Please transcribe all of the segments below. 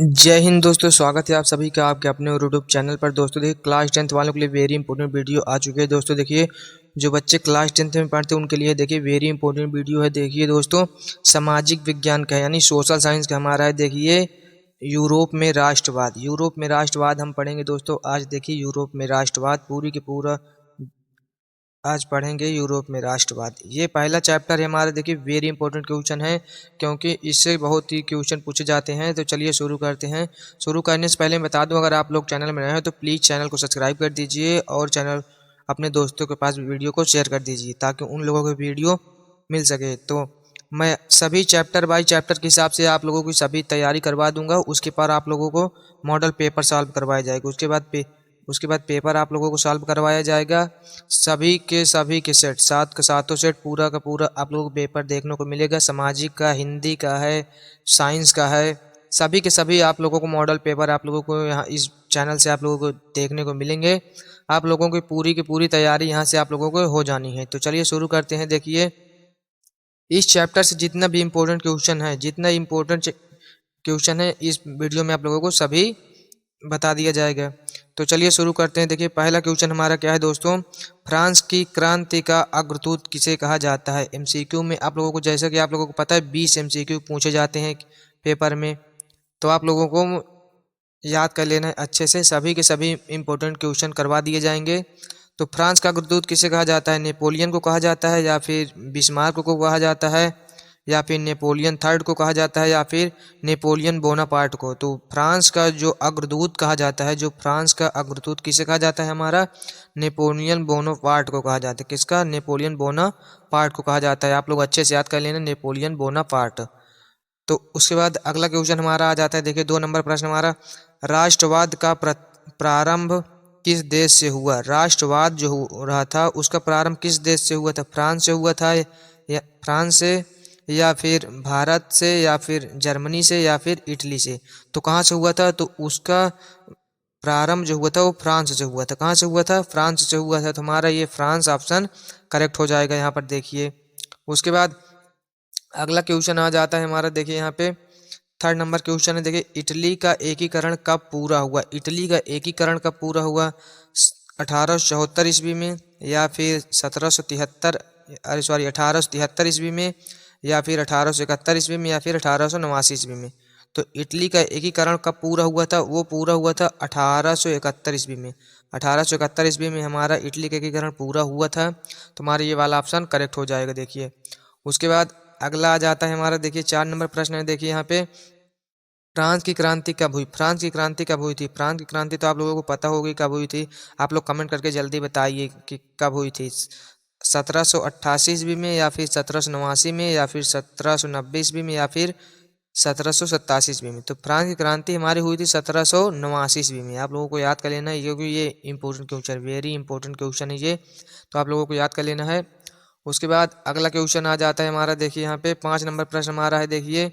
जय हिंद दोस्तों, स्वागत है आप सभी का आपके अपने यूट्यूब चैनल पर। दोस्तों देखिए, क्लास 10th वालों के लिए वेरी इंपॉर्टेंट वीडियो आ चुके हैं। दोस्तों देखिए, जो बच्चे क्लास 10th में पढ़ते हैं उनके लिए देखिए वेरी इंपॉर्टेंट वीडियो है। देखिए दोस्तों, सामाजिक विज्ञान का यानी सोशल साइंस का हमारा है। देखिए, यूरोप में राष्ट्रवाद हम पढ़ेंगे दोस्तों। आज देखिए, यूरोप में राष्ट्रवाद पूरी के पूरा आज पढ़ेंगे। यूरोप में राष्ट्रवाद, ये पहला चैप्टर है हमारा। देखिए वेरी इंपॉर्टेंट क्वेश्चन है, क्योंकि इससे बहुत ही क्वेश्चन पूछे जाते हैं। तो चलिए शुरू करते हैं। शुरू करने से पहले मैं बता दूं, अगर आप लोग चैनल में नए हैं तो प्लीज़ चैनल को सब्सक्राइब कर दीजिए और चैनल अपने दोस्तों के पास वीडियो को शेयर कर दीजिए, ताकि उन लोगों को वीडियो मिल सके। तो मैं सभी चैप्टर बाई चैप्टर के हिसाब से आप लोगों की सभी तैयारी करवा दूंगा। उसके बाद आप लोगों को मॉडल पेपर सॉल्व करवाया जाएगा। उसके बाद पेपर आप लोगों को सॉल्व करवाया जाएगा। सभी के सेट, सात का सातों सेट पूरा का पूरा आप लोगों को पेपर देखने को मिलेगा। सामाजिक का, हिंदी का है, साइंस का है, सभी के सभी आप लोगों को मॉडल पेपर आप लोगों को यहाँ इस चैनल से आप लोगों को देखने को मिलेंगे। आप लोगों की पूरी तैयारी यहाँ से आप लोगों को हो जानी है। तो चलिए शुरू करते हैं। देखिए, इस चैप्टर से जितना भी इम्पोर्टेंट क्वेश्चन है इस वीडियो में आप लोगों को सभी बता दिया जाएगा। तो चलिए शुरू करते हैं। देखिए, पहला क्वेश्चन हमारा क्या है दोस्तों, फ्रांस की क्रांति का अग्रदूत किसे कहा जाता है। एमसीक्यू में आप लोगों को, जैसा कि आप लोगों को पता है, 20 एमसीक्यू पूछे जाते हैं पेपर में। तो आप लोगों को याद कर लेना है अच्छे से, सभी के सभी इम्पोर्टेंट क्वेश्चन करवा दिए जाएंगे। तो फ्रांस का अग्रदूत किसे कहा जाता है, नेपोलियन को कहा जाता है, या फिर बिस्मार्क को कहा जाता है, या फिर नेपोलियन थर्ड को कहा जाता है, या फिर नेपोलियन बोनापार्ट को। तो फ्रांस का जो अग्रदूत कहा जाता है, जो फ्रांस का अग्रदूत किसे कहा जाता है, हमारा नेपोलियन बोनापार्ट को कहा जाता है। किसका, नेपोलियन बोनापार्ट को कहा जाता है। आप लोग अच्छे से याद कर लेना, नेपोलियन बोनापार्ट। तो उसके बाद अगला क्वेश्चन हमारा आ जाता है। देखिए 2 नंबर प्रश्न हमारा, राष्ट्रवाद का प्रारंभ किस देश से हुआ। राष्ट्रवाद जो हो रहा था उसका प्रारंभ किस देश से हुआ था। फ्रांस से हुआ था, या फ्रांस से, या फिर भारत से, या फिर जर्मनी से, या फिर इटली से। तो कहाँ से हुआ था, तो उसका प्रारंभ जो हुआ था वो फ्रांस से हुआ था। कहाँ से हुआ था, फ्रांस से हुआ था। तो हमारा ये फ्रांस ऑप्शन करेक्ट हो जाएगा यहाँ पर। देखिए उसके बाद अगला क्वेश्चन आ जाता है हमारा। देखिए यहाँ पे 3rd नंबर क्वेश्चन है। देखिए, इटली का एकीकरण कब पूरा हुआ। इटली का एकीकरण कब पूरा हुआ, 1874 ईस्वी में, या फिर 1873 ईस्वी में, या फिर 1871 ईस्वी में, या फिर 1889 ईस्वी में। तो इटली का एकीकरण कब पूरा हुआ था, वो पूरा हुआ था 1871 ईस्वी में। 1871 ईस्वी में हमारा इटली का एकीकरण पूरा हुआ था। तो हमारा ये वाला ऑप्शन करेक्ट हो जाएगा। देखिए उसके बाद अगला आ जाता है हमारा। देखिए 4 नंबर प्रश्न है। देखिए यहाँ पे, फ्रांस की क्रांति कब हुई। फ्रांस की क्रांति कब हुई थी। फ्रांस की क्रांति तो आप लोगों को पता होगी कब हुई थी। आप लोग कमेंट करके जल्दी बताइए कि कब हुई थी। 1788 ईस्वी में, या फिर 1789 में, या फिर 1790 ईस्वी में, या फिर 1787 ईस्वी में। तो फ्रांस की क्रांति हमारी हुई थी 1789 ईस्वी में। आप लोगों को याद कर लेना है, क्योंकि ये important question, very important question है ये। तो आप लोगों को याद कर लेना है। उसके बाद अगला क्वेश्चन आ जाता है हमारा। देखिए यहाँ पे 5 नंबर प्रश्न हमारा है। देखिए,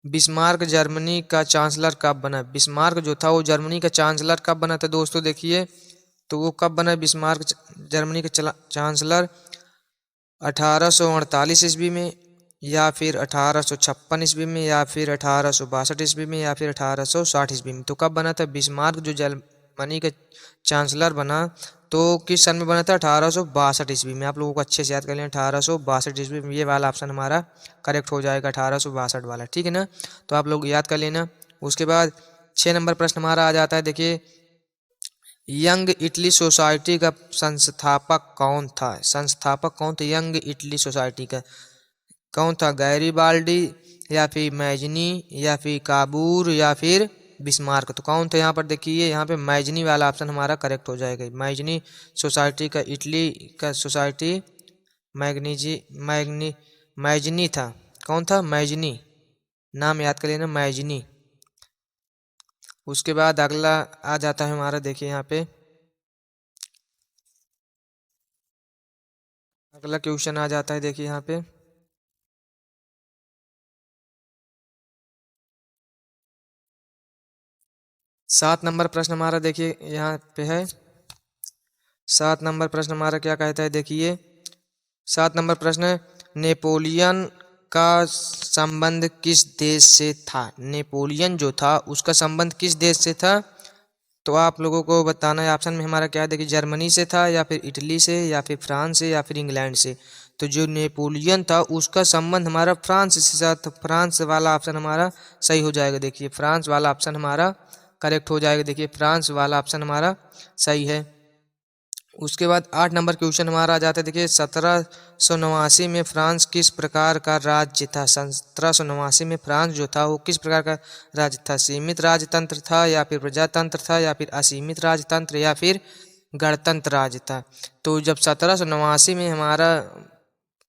बिस्मार्क जर्मनी का चांसलर कब बना। बिस्मार्क जो था वो जर्मनी का चांसलर कब बना था दोस्तों। देखिए, तो वो कब बना बिस्मार्क जर्मनी का चांसलर, 1848 ईस्वी में, या फिर 1856 ईस्वी में, या फिर 1862 ईस्वी में, या फिर 1860 ईस्वी में। तो कब बना था बिस्मार्क जो जर्मनी का चांसलर बना, तो किस सन में बना था, 1862 ईस्वी में। आप लोगों को अच्छे से याद कर लें, 1862 ईस्वी में। ये वाला ऑप्शन हमारा करेक्ट हो जाएगा, 1862 वाला, ठीक है ना। तो आप लोग याद कर लेना। उसके बाद 6 नंबर प्रश्न हमारा आ जाता है। देखिए, यंग इटली सोसाइटी का संस्थापक कौन था। संस्थापक कौन था यंग इटली सोसाइटी का, कौन था। गैरीबाल्डी, या फिर मैजनी, या फिर काबूर, या फिर बिस्मार्क। तो कौन था यहाँ पर। देखिए यहाँ पे मैजनी वाला ऑप्शन हमारा करेक्ट हो जाएगा। मैजनी सोसाइटी का, इटली का सोसाइटी मैजनी था। कौन था, मैजनी, नाम याद कर लेना, मैजनी। उसके बाद अगला आ जाता है हमारा। देखिए यहाँ पे अगला क्वेश्चन आ जाता है। देखिए यहाँ पे 7 नंबर प्रश्न हमारा। देखिए यहाँ पे है 7 नंबर प्रश्न हमारा क्या कहता है। देखिए 7 नंबर प्रश्न है, नेपोलियन का संबंध किस देश से था? नेपोलियन जो था उसका संबंध किस देश से था? तो आप लोगों को बताना है। ऑप्शन में हमारा क्या है, देखिए जर्मनी से था, या फिर इटली से, या फिर फ्रांस से, या फिर इंग्लैंड से। तो जो नेपोलियन था उसका संबंध हमारा फ्रांस से था, तो फ्रांस वाला ऑप्शन हमारा सही हो जाएगा। देखिए फ्रांस वाला ऑप्शन हमारा करेक्ट हो जाएगा। देखिए फ्रांस वाला ऑप्शन हमारा सही है। उसके बाद 8 नंबर क्वेश्चन हमारा आ जाता है। देखिए 1789 में फ्रांस किस प्रकार का राज्य था? 1789 में फ्रांस जो था वो किस प्रकार का राज्य था? सीमित राजतंत्र था, या फिर प्रजातंत्र था, या फिर असीमित राजतंत्र, या फिर गणतंत्र राज्य था? तो जब 1789 में हमारा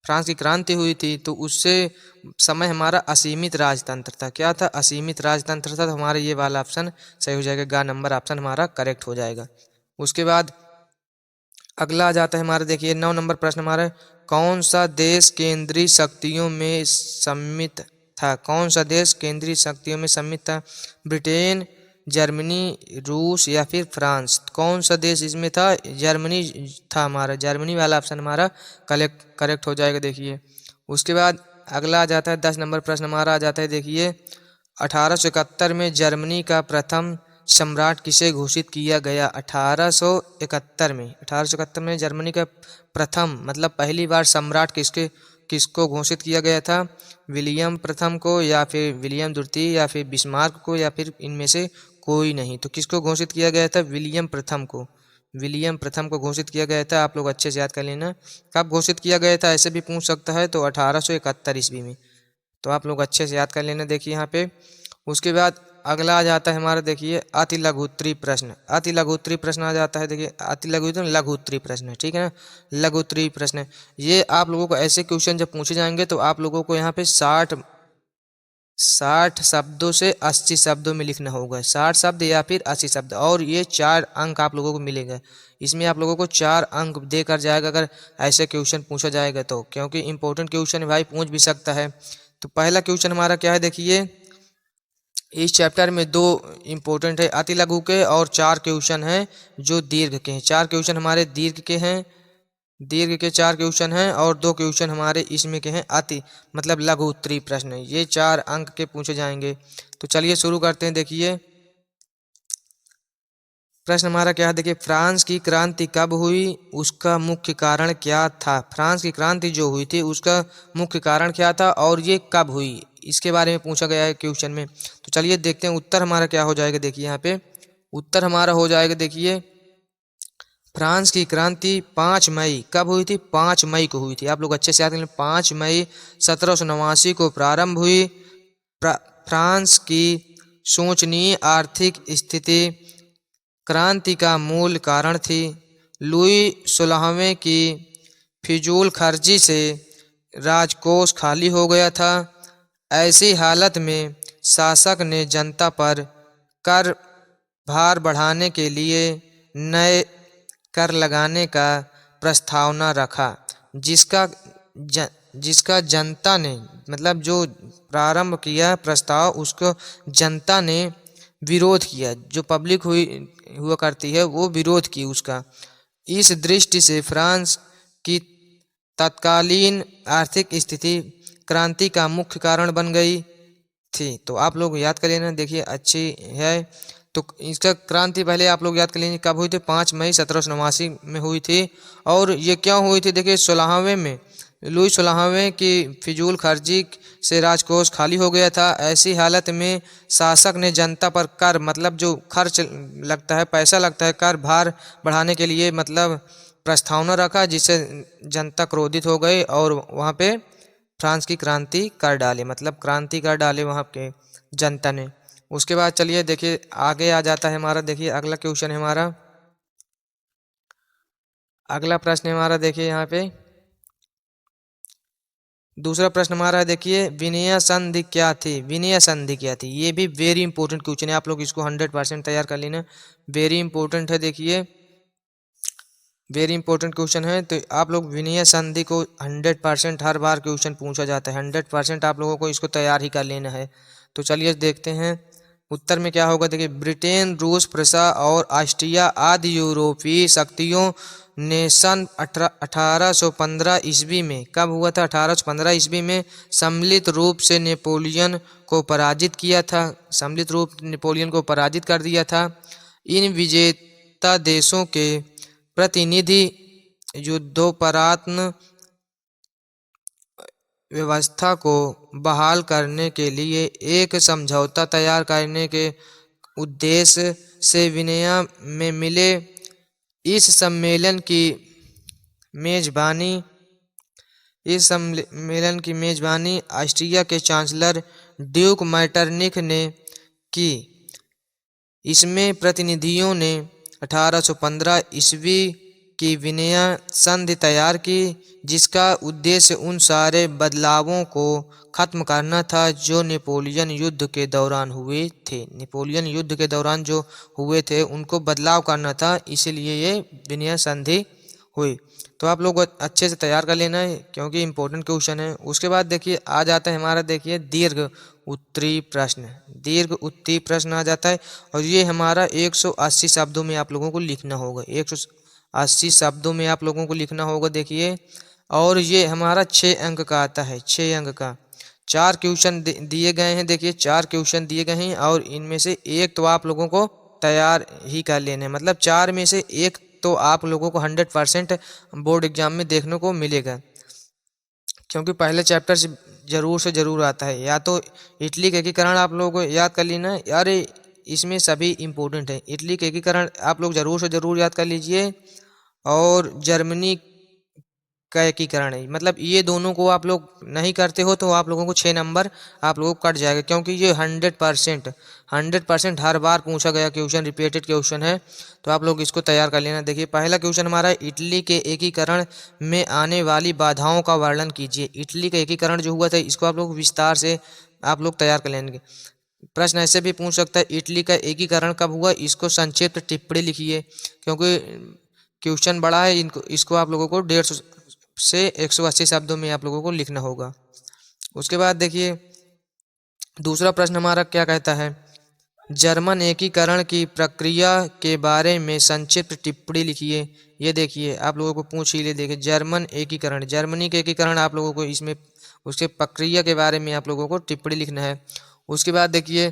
फ्रांस की क्रांति हुई थी तो उससे समय हमारा असीमित राजतंत्र था। क्या था? असीमित राजतंत्र था। तो हमारा ये वाला ऑप्शन सही हो जाएगा, गा नंबर ऑप्शन हमारा करेक्ट हो जाएगा। उसके बाद अगला आ जाता है हमारा, देखिए 9 नंबर प्रश्न हमारा, कौन सा देश केंद्रीय शक्तियों में सम्मिलित था? कौन सा देश केंद्रीय शक्तियों में सम्मिलित था? ब्रिटेन, जर्मनी, रूस, या फिर फ्रांस? कौन सा देश इसमें था? जर्मनी था हमारा। जर्मनी वाला ऑप्शन हमारा करेक्ट हो जाएगा। देखिए उसके बाद अगला आ जाता है 10 नंबर प्रश्न हमारा आ जाता है। देखिए 1871 में जर्मनी का प्रथम सम्राट किसे घोषित किया गया? 1871 में जर्मनी का प्रथम मतलब पहली बार सम्राट किसको घोषित किया गया था? विलियम प्रथम को, या फिर विलियम द्वितीय, या फिर बिस्मार्क को, या फिर इनमें से कोई नहीं? तो किसको घोषित किया गया था? विलियम प्रथम को। विलियम प्रथम को घोषित किया गया था। आप लोग अच्छे से याद कर लेना कब घोषित किया गया था, ऐसे भी पूछ सकता है। तो 1871 ईस्वी में। तो आप लोग अच्छे से याद कर लेना। देखिए यहाँ पे उसके बाद अगला आ जाता है हमारा, देखिए अति लघुत्तरी प्रश्न। अति लघुत्तरी प्रश्न आ जाता है। देखिए अति लघुत्तरी प्रश्न, ठीक है ना, लघुत्तरी प्रश्न। ये आप लोगों को ऐसे क्वेश्चन जब पूछे जाएंगे तो आप लोगों को यहाँ पे 60 शब्दों से 80 शब्दों में लिखना होगा। 60 शब्द या फिर 80 शब्द, और ये 4 अंक आप लोगों को मिलेगा। इसमें आप लोगों को 4 अंक देकर जाएगा अगर ऐसे क्वेश्चन पूछा जाएगा तो, क्योंकि इंपॉर्टेंट क्वेश्चन है भाई, पूछ भी सकता है। तो पहला क्वेश्चन हमारा क्या है, देखिए इस चैप्टर में 2 इम्पोर्टेंट है अति लघु के, और 4 क्वेश्चन हैं जो दीर्घ के हैं। 4 क्वेश्चन हमारे दीर्घ के हैं, दीर्घ के 4 क्वेश्चन हैं, और 2 क्वेश्चन हमारे इसमें के हैं अति मतलब लघु उत्तरी प्रश्न। ये 4 अंक के पूछे जाएंगे। तो चलिए शुरू करते हैं। देखिए प्रश्न हमारा क्या है, देखिए फ्रांस की क्रांति कब हुई? उसका मुख्य कारण क्या था? फ्रांस की क्रांति जो हुई थी उसका मुख्य कारण क्या था, और ये कब हुई, इसके बारे में पूछा गया है क्वेश्चन में। तो चलिए देखते हैं उत्तर हमारा क्या हो जाएगा। देखिए यहाँ पे उत्तर हमारा हो जाएगा, देखिए फ्रांस की क्रांति 5 मई कब हुई थी? 5 मई को हुई थी। आप लोग अच्छे से याद करें, 5 मई 1789 को प्रारंभ हुई। फ्रांस की शोचनीय आर्थिक स्थिति क्रांति का मूल कारण थी। लुई 16वें की फिजूल खर्ची से राजकोष खाली हो गया था। ऐसी हालत में शासक ने जनता पर कर भार बढ़ाने के लिए नए कर लगाने का प्रस्तावना रखा, जिसका जनता ने मतलब जो प्रारंभ किया प्रस्ताव उसको जनता ने विरोध किया। जो पब्लिक हुआ करती है वो विरोध की उसका। इस दृष्टि से फ्रांस की तत्कालीन आर्थिक स्थिति क्रांति का मुख्य कारण बन गई थी। तो आप लोग याद कर लेना, देखिए अच्छी है। तो इसका क्रांति पहले आप लोग याद कर लीजिए कब हुई थी? 5 मई 1789 में हुई थी। और ये क्यों हुई थी? देखिए 16वें में लुई 16वें की फिजूल खर्ची से राजकोष खाली हो गया था। ऐसी हालत में शासक ने जनता पर कर मतलब जो खर्च लगता है, पैसा लगता है, कर भार बढ़ाने के लिए मतलब प्रस्तावना रखा, जिससे जनता क्रोधित हो गई और वहाँ पे फ्रांस की क्रांति कर डाले, मतलब क्रांति कर डाले वहाँ के जनता ने। उसके बाद चलिए देखिए आगे आ जाता है हमारा, देखिए अगला क्वेश्चन है हमारा, अगला प्रश्न है हमारा, देखिए यहाँ पे दूसरा प्रश्न हमारा है, देखिए विनय संधि क्या थी? विनय संधि क्या थी? ये भी वेरी इंपॉर्टेंट क्वेश्चन है, आप लोग इसको 100% तैयार कर लेना, वेरी इंपॉर्टेंट है। देखिए वेरी इंपॉर्टेंट क्वेश्चन है। तो आप लोग विनय संधि को 100% हर बार क्वेश्चन पूछा जाता है, 100% आप लोगों को इसको तैयार ही कर लेना है। तो चलिए देखते हैं। उत्तर में क्या होगा देखिए, ब्रिटेन, रूस, प्रसा और ऑस्ट्रिया आदि यूरोपीय शक्तियों ने सन 1815 ईस्वी में, कब हुआ था, 1815 ईस्वी में सम्मिलित रूप से नेपोलियन को पराजित किया था, सम्मिलित रूप नेपोलियन को पराजित कर दिया था। इन विजेता देशों के प्रतिनिधि युद्धोपरांत व्यवस्था को बहाल करने के लिए एक समझौता तैयार करने के उद्देश्य से वियना में मिले। इस सम्मेलन की मेजबानी ऑस्ट्रिया के चांसलर ड्यूक मेटरनिख ने की। इसमें प्रतिनिधियों ने 1815 ईस्वी की वियना संधि तैयार की, जिसका उद्देश्य उन सारे बदलावों को खत्म करना था जो नेपोलियन युद्ध के दौरान हुए थे। नेपोलियन युद्ध के दौरान जो हुए थे उनको बदलाव करना था, इसीलिए ये वियना संधि हुई। तो आप लोग अच्छे से तैयार कर लेना है क्योंकि इंपॉर्टेंट क्वेश्चन है। उसके बाद देखिए आ जाता है हमारा, देखिए दीर्घ उत्तरीय प्रश्न। दीर्घ उत्तरीय प्रश्न आ जाता है और ये हमारा 180 शब्दों में आप लोगों को लिखना होगा। 180 शब्दों में आप लोगों को लिखना होगा देखिए, और ये हमारा 6 अंक का आता है, 6 अंक का। 4 क्वेश्चन दिए गए हैं, देखिए 4 क्वेश्चन दिए गए हैं और इनमें से एक तो आप लोगों को तैयार ही कर लेने, मतलब 4 में से एक तो आप लोगों को 100% बोर्ड एग्जाम में देखने को मिलेगा, क्योंकि पहले चैप्टर से ज़रूर आता है। या तो इटली का एकीकरण आप लोगों को याद कर लेना, यार इसमें सभी इम्पोर्टेंट है। इटली का एकीकरण आप लोग ज़रूर याद कर लीजिए, और जर्मनी का एकीकरण है, मतलब ये दोनों को आप लोग नहीं करते हो तो आप लोगों को 6 नंबर आप लोगों को कट जाएगा, क्योंकि ये 100% हर बार पूछा गया क्वेश्चन, रिपीटेड क्वेश्चन है। तो आप लोग इसको तैयार कर लेना। देखिए पहला क्वेश्चन हमारा, इटली के एकीकरण में आने वाली बाधाओं का वर्णन कीजिए। इटली का एकीकरण जो हुआ था इसको आप लोग विस्तार से आप लोग तैयार कर लेंगे। प्रश्न ऐसे भी पूछ सकता है, इटली का एकीकरण कब हुआ, इसको संक्षिप्त टिप्पणी लिखिए, क्योंकि क्वेश्चन बड़ा है। इसको आप लोगों को 150 से 180 शब्दों में आप लोगों को लिखना होगा। उसके बाद देखिए दूसरा प्रश्न हमारा क्या कहता है, जर्मन एकीकरण की प्रक्रिया के बारे में संक्षिप्त टिप्पणी लिखिए। ये देखिए आप लोगों को पूछ ही ले, देखिए जर्मन एकीकरण, जर्मनी के एकीकरण आप लोगों को इसमें उसके प्रक्रिया के बारे में आप लोगों को टिप्पणी लिखना है। उसके बाद देखिए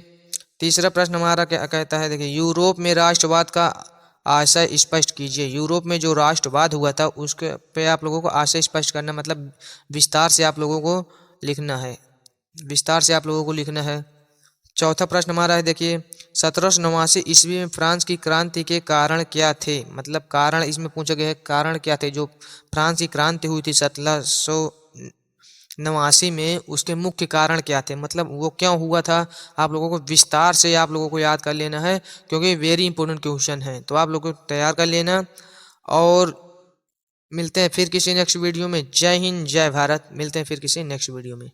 तीसरा प्रश्न हमारा क्या कहता है, देखिए यूरोप में राष्ट्रवाद का आशय स्पष्ट कीजिए। यूरोप में जो राष्ट्रवाद हुआ था उसके पे आप लोगों को आशय स्पष्ट करना, मतलब विस्तार से आप लोगों को लिखना है, विस्तार से आप लोगों को लिखना है। चौथा प्रश्न हमारा है, देखिए 1789 ईस्वी में फ्रांस की क्रांति के कारण क्या थे, मतलब कारण इसमें पूछा गया है, कारण क्या थे जो फ्रांस की क्रांति हुई थी 1789 में, उसके मुख्य कारण क्या थे, मतलब वो क्यों हुआ था। आप लोगों को विस्तार से आप लोगों को याद कर लेना है, क्योंकि वेरी इंपॉर्टेंट क्वेश्चन है। तो आप लोगों को तैयार कर लेना, और मिलते हैं फिर किसी नेक्स्ट वीडियो में। जय हिंद, जय भारत। मिलते हैं फिर किसी नेक्स्ट वीडियो में।